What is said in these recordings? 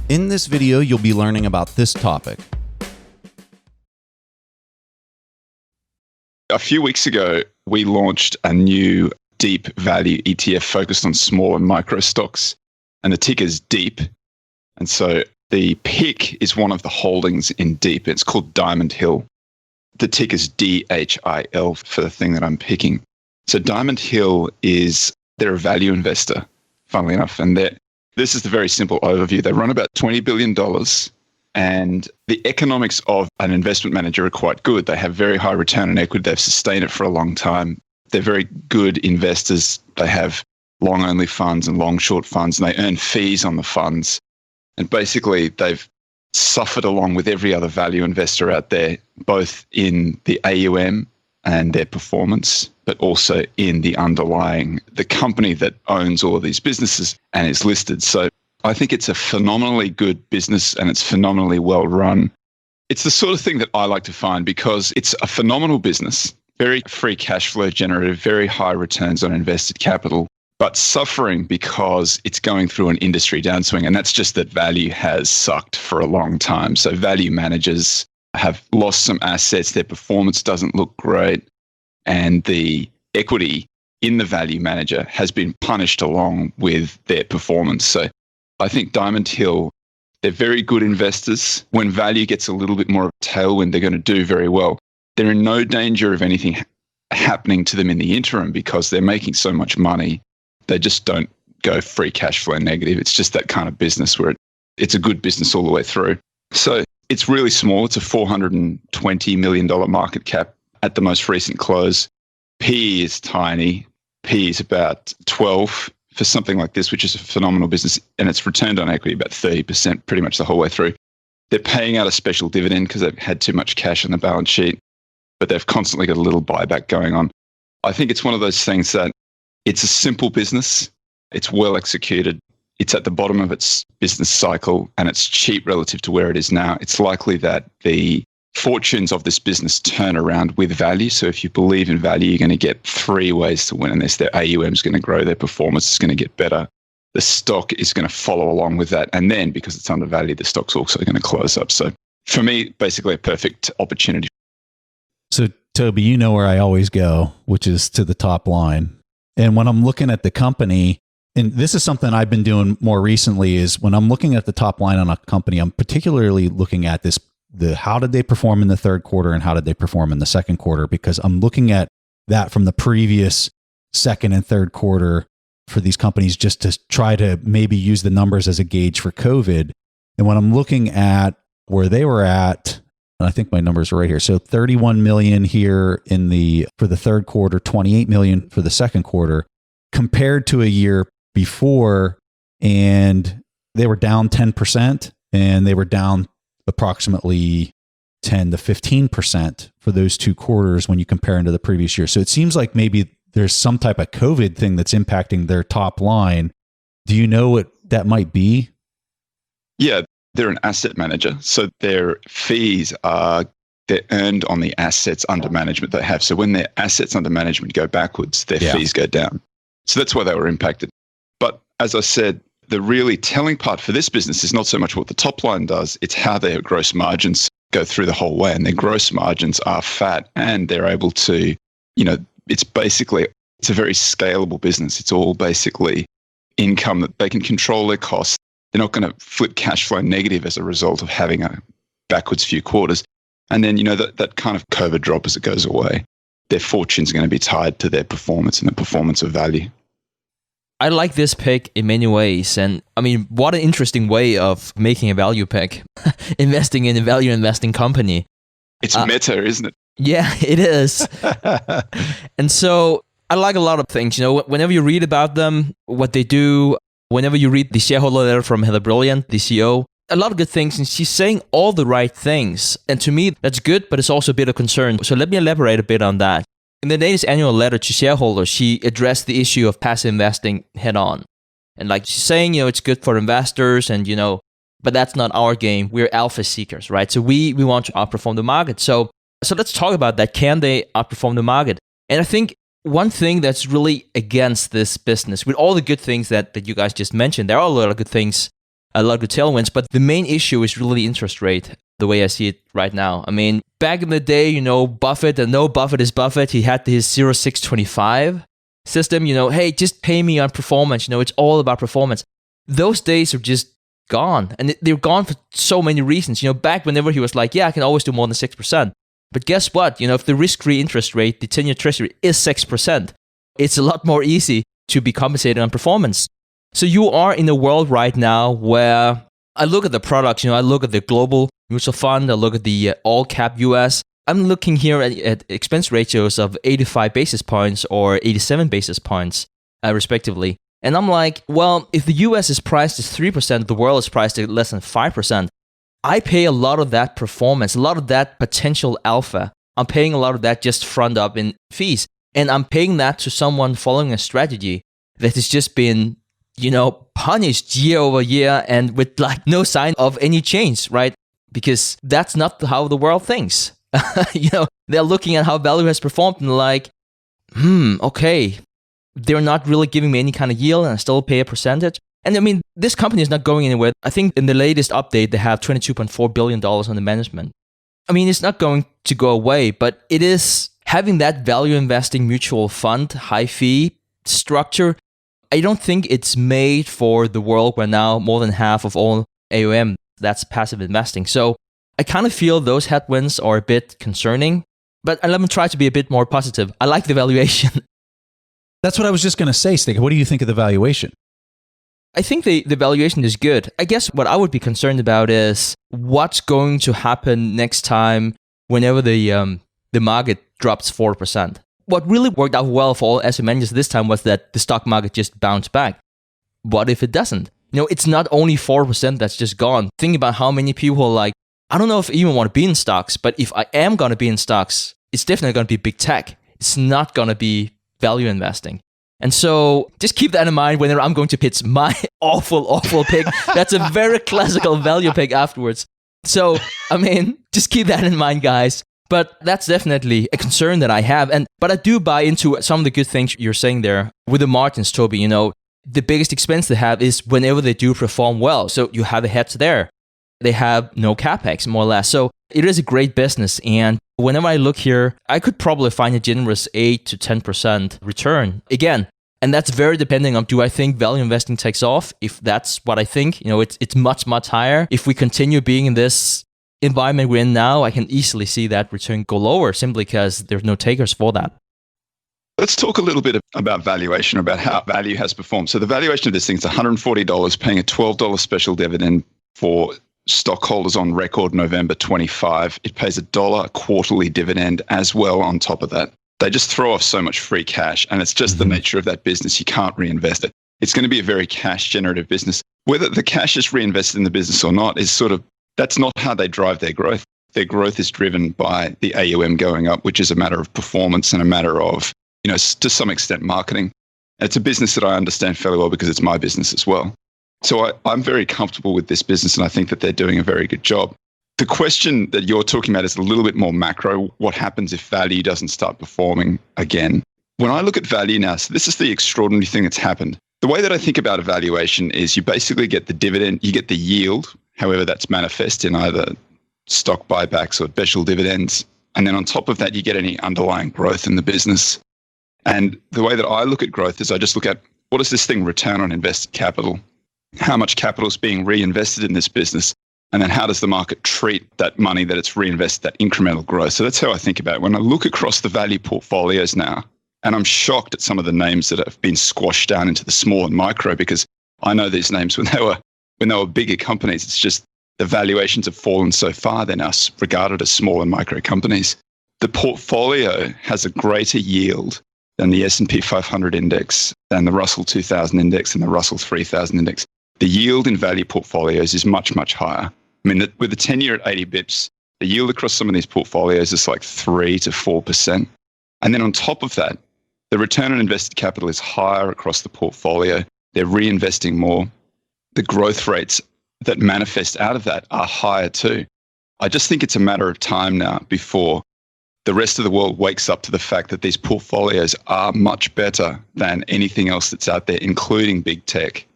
In this video, you'll be learning about this topic. A few weeks ago, we launched a new deep value ETF focused on small and micro stocks, and the ticker is DEEP. And so the pick is one of the holdings in DEEP. It's called Diamond Hill. The ticker is DHIL for the thing that I'm picking. So Diamond Hill they're a value investor, funnily enough, and this is the very simple overview. They run about $20 billion, and the economics of an investment manager are quite good. They have very high return on equity. They've sustained it for a long time. They're very good investors. They have long-only funds and long-short funds, and they earn fees on the funds. And basically, they've suffered along with every other value investor out there, both in the AUM and their performance, but also in the company that owns all of these businesses and is listed. So I think it's a phenomenally good business and it's phenomenally well run. It's the sort of thing that I like to find because it's a phenomenal business, very free cash flow generative, very high returns on invested capital, but suffering because it's going through an industry downswing. And that's just that value has sucked for a long time. So value managers have lost some assets, their performance doesn't look great, and the equity in the value manager has been punished along with their performance. So I think Diamond Hill, they're very good investors. When value gets a little bit more of a tailwind, they're going to do very well. They're in no danger of anything happening to them in the interim because they're making so much money. They just don't go free cash flow negative. It's just that kind of business where it's a good business all the way through. So it's really small. It's a $420 million market cap at the most recent close. PE is tiny. PE is about 12 for something like this, which is a phenomenal business. And it's returned on equity about 30% pretty much the whole way through. They're paying out a special dividend because they've had too much cash on the balance sheet, but they've constantly got a little buyback going on. I think it's one of those things that it's a simple business. It's well executed. It's at the bottom of its business cycle and it's cheap relative to where it is now. It's likely that the fortunes of this business turn around with value. So if you believe in value, you're going to get three ways to win in this. Their AUM is going to grow, their performance is going to get better. The stock is going to follow along with that. And then because it's undervalued, the stock's also going to close up. So for me, basically a perfect opportunity. So Toby, you know where I always go, which is to the top line. And when I'm looking at the company, and this is something I've been doing more recently, is when I'm looking at the top line on a company, I'm particularly looking at how did they perform in the third quarter and how did they perform in the second quarter? Because I'm looking at that from the previous second and third quarter for these companies just to try to maybe use the numbers as a gauge for COVID. And when I'm looking at where they were at, and I think my numbers are right here. So 31 million here for the third quarter, 28 million for the second quarter, compared to a year before, and they were down 10% and they were down approximately 10 to 15% for those two quarters when you compare them to the previous year. So it seems like maybe there's some type of COVID thing that's impacting their top line. Do you know what that might be? Yeah, they're an asset manager. So their fees they're earned on the assets under management they have. So when their assets under management go backwards, their fees go down. So that's why they were impacted. But as I said, the really telling part for this business is not so much what the top line does, it's how their gross margins go through the whole way. And their gross margins are fat and they're able to, it's a very scalable business. It's all basically income that they can control their costs. They're not going to flip cash flow negative as a result of having a backwards few quarters. And then, that kind of COVID drop as it goes away, their fortune's going to be tied to their performance and the performance of value. I like this pick in many ways. And I mean, what an interesting way of making a value pick, investing in a value investing company. It's meta, isn't it? Yeah, it is. And so I like a lot of things. Whenever you read about them, what they do, whenever you read the shareholder letter from Heather Brilliant, the CEO, a lot of good things. And she's saying all the right things. And to me, that's good, but it's also a bit of concern. So let me elaborate a bit on that. In the latest annual letter to shareholders, she addressed the issue of passive investing head on. And like she's saying, it's good for investors and, but that's not our game. We're alpha seekers, right? So we want to outperform the market. So let's talk about that. Can they outperform the market? And I think one thing that's really against this business, with all the good things that you guys just mentioned, there are a lot of good things a lot of good tailwinds. But the main issue is really the interest rate, the way I see it right now. I mean, back in the day, Buffett, and no, Buffett is Buffett. He had his 0.625 system, hey, just pay me on performance. It's all about performance. Those days are just gone. And they're gone for so many reasons. Back whenever he was like, yeah, I can always do more than 6%. But guess what? If the risk-free interest rate, the 10-year treasury is 6%, it's a lot more easy to be compensated on performance. So you are in a world right now where I look at the products, I look at the global mutual fund, I look at the all-cap US. I'm looking here at expense ratios of 85 basis points or 87 basis points, respectively. And I'm like, well, if the US is priced at 3%, the world is priced at less than 5%. I pay a lot of that performance, a lot of that potential alpha. I'm paying a lot of that just front up in fees. And I'm paying that to someone following a strategy that has just been, punished year over year and with no sign of any change, right? Because that's not how the world thinks. They're looking at how value has performed and like, okay, they're not really giving me any kind of yield and I still pay a percentage. And I mean, this company is not going anywhere. I think in the latest update, they have $22.4 billion under management. I mean, it's not going to go away, but it is having that value investing mutual fund, high fee structure. I don't think it's made for the world where now more than half of all AUM, that's passive investing. So I kind of feel those headwinds are a bit concerning, but let me try to be a bit more positive. I like the valuation. That's what I was just going to say, Stig. What do you think of the valuation? I think the valuation is good. I guess what I would be concerned about is what's going to happen next time whenever the market drops 4%. What really worked out well for all asset managers this time was that the stock market just bounced back. What if it doesn't? It's not only 4% that's just gone. Think about how many people are like, I don't know if I even want to be in stocks, but if I am going to be in stocks, it's definitely going to be big tech. It's not going to be value investing. And so just keep that in mind whenever I'm going to pitch my awful pick. That's a very classical value pick afterwards. So, I mean, just keep that in mind, guys. But that's definitely a concern that I have. But I do buy into some of the good things you're saying there with the margins, Toby. The biggest expense they have is whenever they do perform well. So you have a hedge there. They have no capex, more or less. So it is a great business. And whenever I look here, I could probably find a generous 8 to 10% return. Again, and that's very depending on, do I think value investing takes off? If that's what I think, it's much, much higher. If we continue being in this environment we're in now, I can easily see that return go lower simply because there's no takers for that. Let's talk a little bit about valuation, about how value has performed. So the valuation of this thing is $140, paying a $12 special dividend for stockholders on record November 25. It pays $1 quarterly dividend as well on top of that. They just throw off so much free cash, and it's just the nature of that business. You can't reinvest it. It's going to be a very cash generative business. Whether the cash is reinvested in the business or not is that's not how they drive their growth. Their growth is driven by the AUM going up, which is a matter of performance and a matter of, to some extent, marketing. It's a business that I understand fairly well because it's my business as well. So I'm very comfortable with this business, and I think that they're doing a very good job. The question that you're talking about is a little bit more macro. What happens if value doesn't start performing again? When I look at value now, so this is the extraordinary thing that's happened. The way that I think about evaluation is you basically get the dividend, you get the yield, however that's manifest in either stock buybacks or special dividends. And then on top of that, you get any underlying growth in the business. And the way that I look at growth is I just look at, what is this thing return on invested capital? How much capital is being reinvested in this business? And then how does the market treat that money that it's reinvested, that incremental growth? So that's how I think about it. When I look across the value portfolios now, and I'm shocked at some of the names that have been squashed down into the small and micro, because I know these names when they were bigger companies. It's just the valuations have fallen so far, they're now regarded as small and micro companies. The portfolio has a greater yield than the S&P 500 index, than the Russell 2000 index and the Russell 3000 index. The yield in value portfolios is much, much higher. I mean, with the 10-year at 80 bips, the yield across some of these portfolios is like 3 to 4%. And then on top of that, the return on invested capital is higher across the portfolio. They're reinvesting more. The growth rates that manifest out of that are higher too. I just think it's a matter of time now before the rest of the world wakes up to the fact that these portfolios are much better than anything else that's out there, including big tech.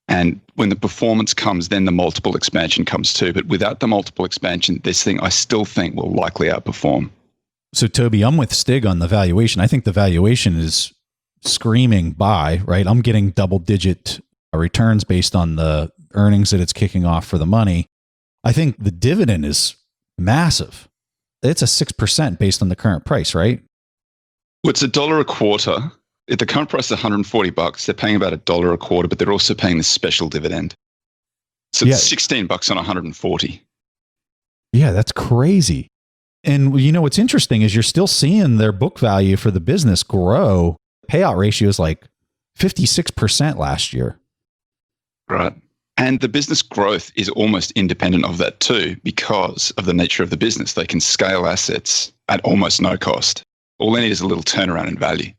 And when the performance comes, then the multiple expansion comes too. But without the multiple expansion, this thing I still think will likely outperform. So Toby, I'm with Stig on the valuation. I think the valuation is screaming buy, right? I'm getting double-digit returns based on the earnings that it's kicking off for the money. I think the dividend is massive. It's a 6% based on the current price, right? Well, it's $1 a quarter. If the current price is $140, they're paying about $1 a quarter, but they're also paying the special dividend. So it's $16 on 140. Yeah, that's crazy. And you know what's interesting is you're still seeing their book value for the business grow. Payout ratio is like 56% last year. Right. And the business growth is almost independent of that too, because of the nature of the business. They can scale assets at almost no cost. All they need is a little turnaround in value.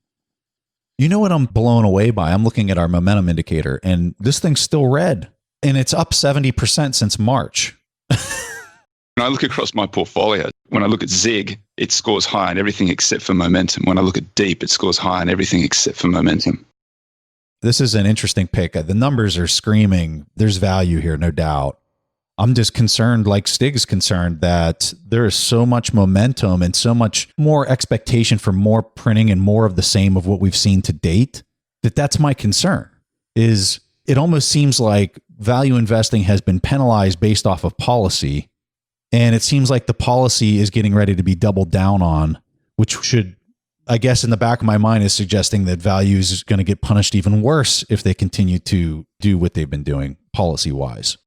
You know what I'm blown away by? I'm looking at our momentum indicator, and this thing's still red, and it's up 70% since March. When I look across my portfolio, when I look at Zig, it scores high on everything except for momentum. When I look at Deep, it scores high on everything except for momentum. This is an interesting pick. The numbers are screaming. There's value here, no doubt. I'm just concerned, like Stig's concerned, that there is so much momentum and so much more expectation for more printing and more of the same of what we've seen to date, that's my concern. Is it almost seems like value investing has been penalized based off of policy. And it seems like the policy is getting ready to be doubled down on, which should, I guess, in the back of my mind is suggesting that value is going to get punished even worse if they continue to do what they've been doing policy-wise.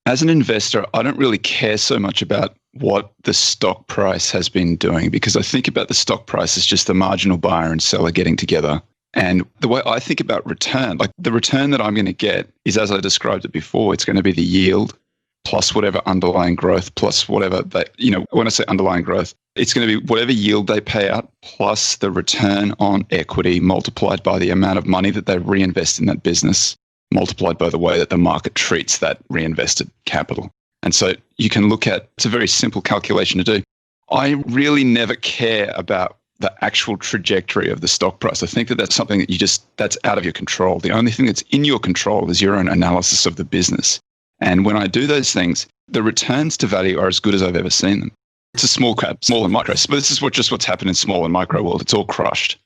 As an investor, I don't really care so much about what the stock price has been doing, because I think about the stock price as just the marginal buyer and seller getting together. And the way I think about return, like the return that I'm going to get is, as I described it before, it's going to be the yield plus whatever underlying growth, plus whatever they, when I say underlying growth, it's going to be whatever yield they pay out plus the return on equity multiplied by the amount of money that they reinvest in that business, multiplied by the way that the market treats that reinvested capital. And so you can look at, it's a very simple calculation to do. I really never care about the actual trajectory of the stock price. I think that that's something that that's out of your control. The only thing that's in your control is your own analysis of the business. And when I do those things, the returns to value are as good as I've ever seen them. It's a small cap, small and micro. But this is what's happened in small and micro world. It's all crushed.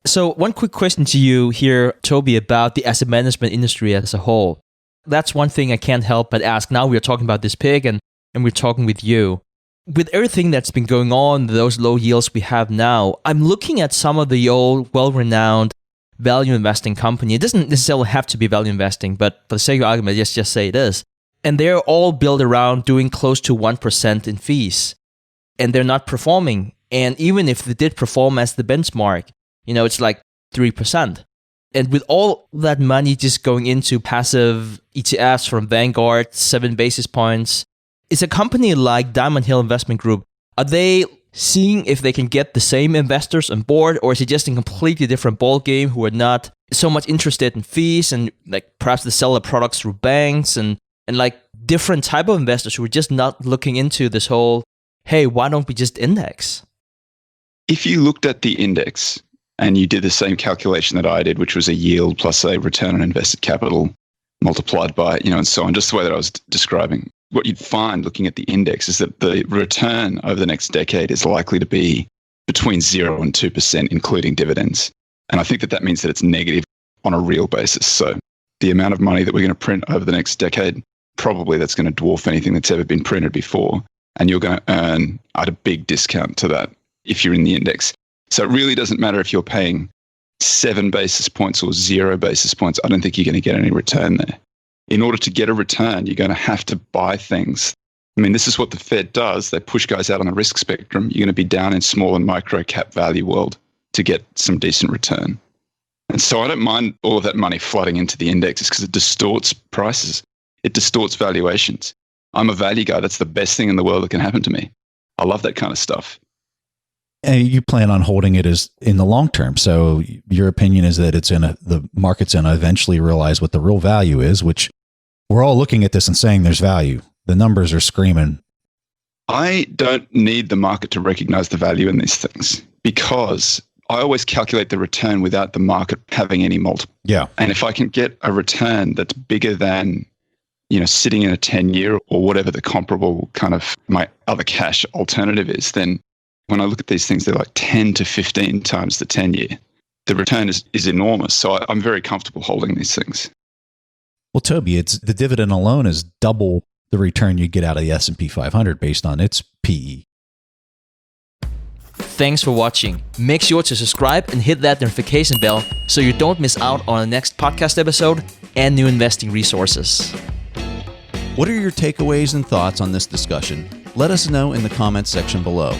So one quick question to you here, Toby, about the asset management industry as a whole. That's one thing I can't help but ask. Now we're talking about this pig and we're talking with you. With everything that's been going on, those low yields we have now, I'm looking at some of the old, well-renowned value investing company. It doesn't necessarily have to be value investing, but for the sake of argument, just say it is. And they're all built around doing close to 1% in fees. And they're not performing. And even if they did perform as the benchmark, it's like 3%. And with all that money just going into passive ETFs from Vanguard, 7 basis points, is a company like Diamond Hill Investment Group, are they seeing if they can get the same investors on board, or is it just a completely different ball game who are not so much interested in fees and like perhaps they sell their products through banks and like different type of investors who are just not looking into this whole, hey, why don't we just index? If you looked at the index and you did the same calculation that I did, which was a yield plus a return on invested capital multiplied by, and so on, just the way that I was describing, what you'd find looking at the index is that the return over the next decade is likely to be between 0 and 2%, including dividends. And I think that means that it's negative on a real basis. So the amount of money that we're going to print over the next decade, probably that's going to dwarf anything that's ever been printed before. And you're going to earn at a big discount to that if you're in the index. So it really doesn't matter if you're paying 7 basis points or 0 basis points. I don't think you're going to get any return there. In order to get a return, you're going to have to buy things. I mean, this is what the Fed does. They push guys out on the risk spectrum. You're going to be down in small and micro cap value world to get some decent return. And so I don't mind all of that money flooding into the indexes because it distorts prices. It distorts valuations. I'm a value guy. That's the best thing in the world that can happen to me. I love that kind of stuff. And you plan on holding it as in the long term. So your opinion is that the market's going to eventually realize what the real value is, which we're all looking at this and saying there's value. The numbers are screaming. I don't need the market to recognize the value in these things because I always calculate the return without the market having any multiple. Yeah. And if I can get a return that's bigger than, sitting in a 10-year or whatever the comparable kind of my other cash alternative is, then when I look at these things, they're like 10 to 15 times the 10-year. The return is enormous. So I'm very comfortable holding these things. Well, Toby, it's the dividend alone is double the return you get out of the S&P 500 based on its PE. Thanks for watching. Make sure to subscribe and hit that notification bell so you don't miss out on the next podcast episode and new investing resources. What are your takeaways and thoughts on this discussion? Let us know in the comments section below.